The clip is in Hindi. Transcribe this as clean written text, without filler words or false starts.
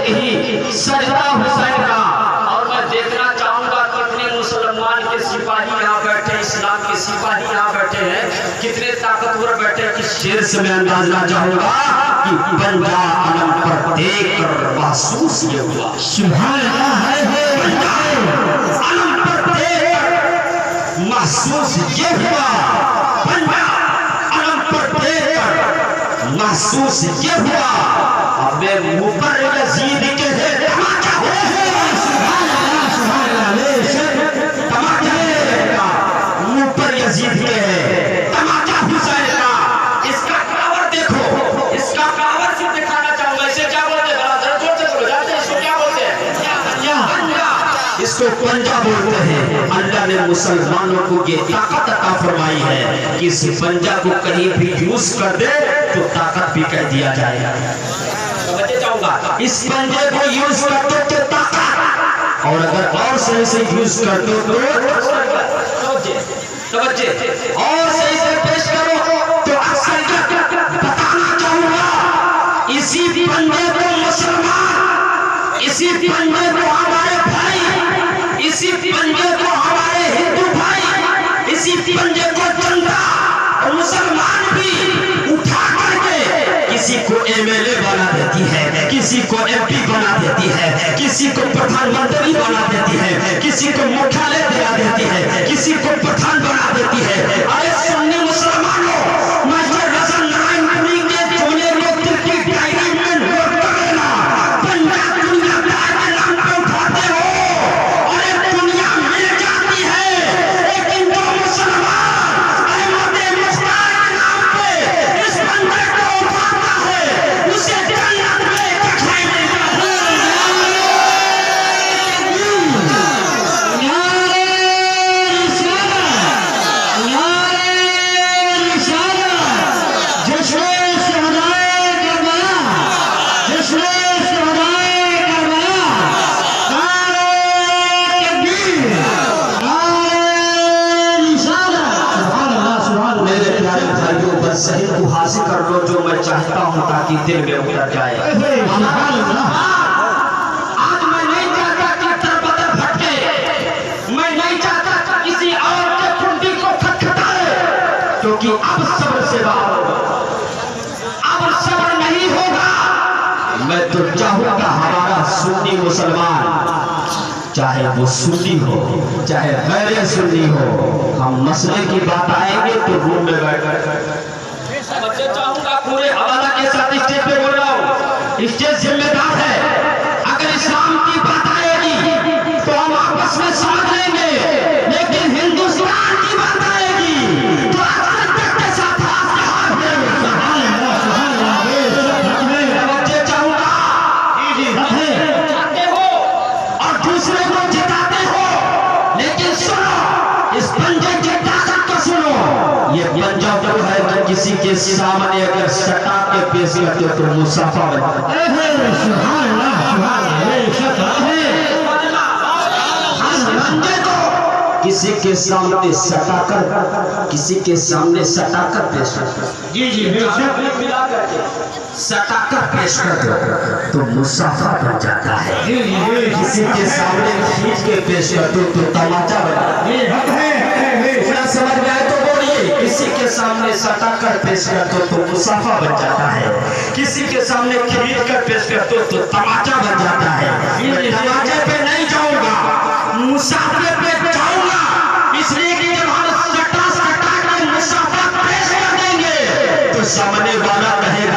ही सजदा हुसैन का। और मैं देखना चाहूंगा कितने मुसलमान के सिपाही यहाँ बैठे, इस्लाम के सिपाही यहाँ बैठे हैं, कितने ताकतवर बैठे हैं। किस शेर से मैं अंदाजा चाहूंगा कि पंजाब अलम पर देख कर महसूस ये हुआ, सुभान अल्लाह है, अलम पर देख महसूस ये हुआ, पंजाब अलम पर देख महसूस ये हुआ। अब मुँह पर यजीद के है तमाचा मुँह पर यजीद के है तमाचा हुसैन का। इसका पावर देखो, इसका पावर से दिखाना चाहूंगा। इसे क्या बोलते हैं? जरा जोर से बोलो, जानते हैं इसको क्या बोलते हैं? पंजा। इसको पंजा बोलते हैं। अल्लाह ने मुसलमानों को ये ताकत अता फरमाई है कि इस पंजा को कहीं भी यूज कर दे तो ताकत भी कह दिया जाएगा। इस पंजे को यूज करते तो ताकत, और अगर और सही से यूज करते तो और सही से पेश करो तो अक्सर बताना चाहूंगा इसी पंजे को मुसलमान, इसी पंजे को हमारे भाई, इसी पंजे को हमारे हिंदू भाई, इसी पंजे को जनता और मुसलमान भी उठा करके किसी को एमएलए बना देती है, किसी को एमपी बना देती है, किसी को प्रधानमंत्री बना देती है, किसी को मुख्यालय दिला देती है, किसी को प्रधान बना देती है। अरे सुन्नी मुसलमानों, मैं ये रसन नारायण मुनि के चोले लोग की डायरी में नोट कर लेना। पंजाब दुनिया के नाम पे उठाते हो, अरे दुनिया मिल जाती है, लेकिन जो मुसलमान अहमद मुश्ताक के नाम पे इस पंजे को उठाता है उसे जन्नत में दिखाई देता है। सही को हासिल कर लो जो मैं चाहता हूं ताकि दिल में उतर जाए। आज मैं नहीं चाहता कि तरबतर भटके, मैं नहीं चाहता कि किसी और के कुंडी को खटखटाए, क्योंकि अब सब्र से बाहर होगा, अब सब्र नहीं होगा। मैं तो चाहूंगा हमारा सुन्नी मुसलमान, चाहे वो सुन्नी हो चाहे गैर सुन्नी हो, हम मसले की बात आएंगे तो रूम में बैठ बच्चे चाहूंगा पूरे हवाला के साथ स्टेज पे बोल रहा हूँ। स्टेज जिम्मेदार है। अगर इस्लाम की बात आएगी तो हम आपस में समझ लेंगे, लेकिन हिंदुस्तान की बात आएगी तो के साथ बच्चे चाहूंगा चाहते हो और दूसरे को जिताते हो, लेकिन सुनो इस पंजे की ताकत को सुनो। ये पंजा जो है मैं किसी के सामने अगर सटा के पेश करते हो तो मुसाफा बनता है। किसी के सामने सटाकर, किसी के सामने सटाकर पेश कर, जी जी सटाकर पेश कर दो तो मुसाफा बन जाता है। किसी के सामने खींच के पेश कर दो तो तमाचा बन जाता है। समझ में आए तो बोलिए। किसी के सामने सटाकर पेश कर दो तो मुसाफा बन जाता है, किसी के सामने खींच कर पेश कर दो तो तमाचा बन जाता है। तमाचे पे नहीं जाऊंगा, मुसाफे पे जाऊंगा, इसलिए कि जब हम सटा के मुसाफा पेश कर देंगे तो सामने वाला कहेगा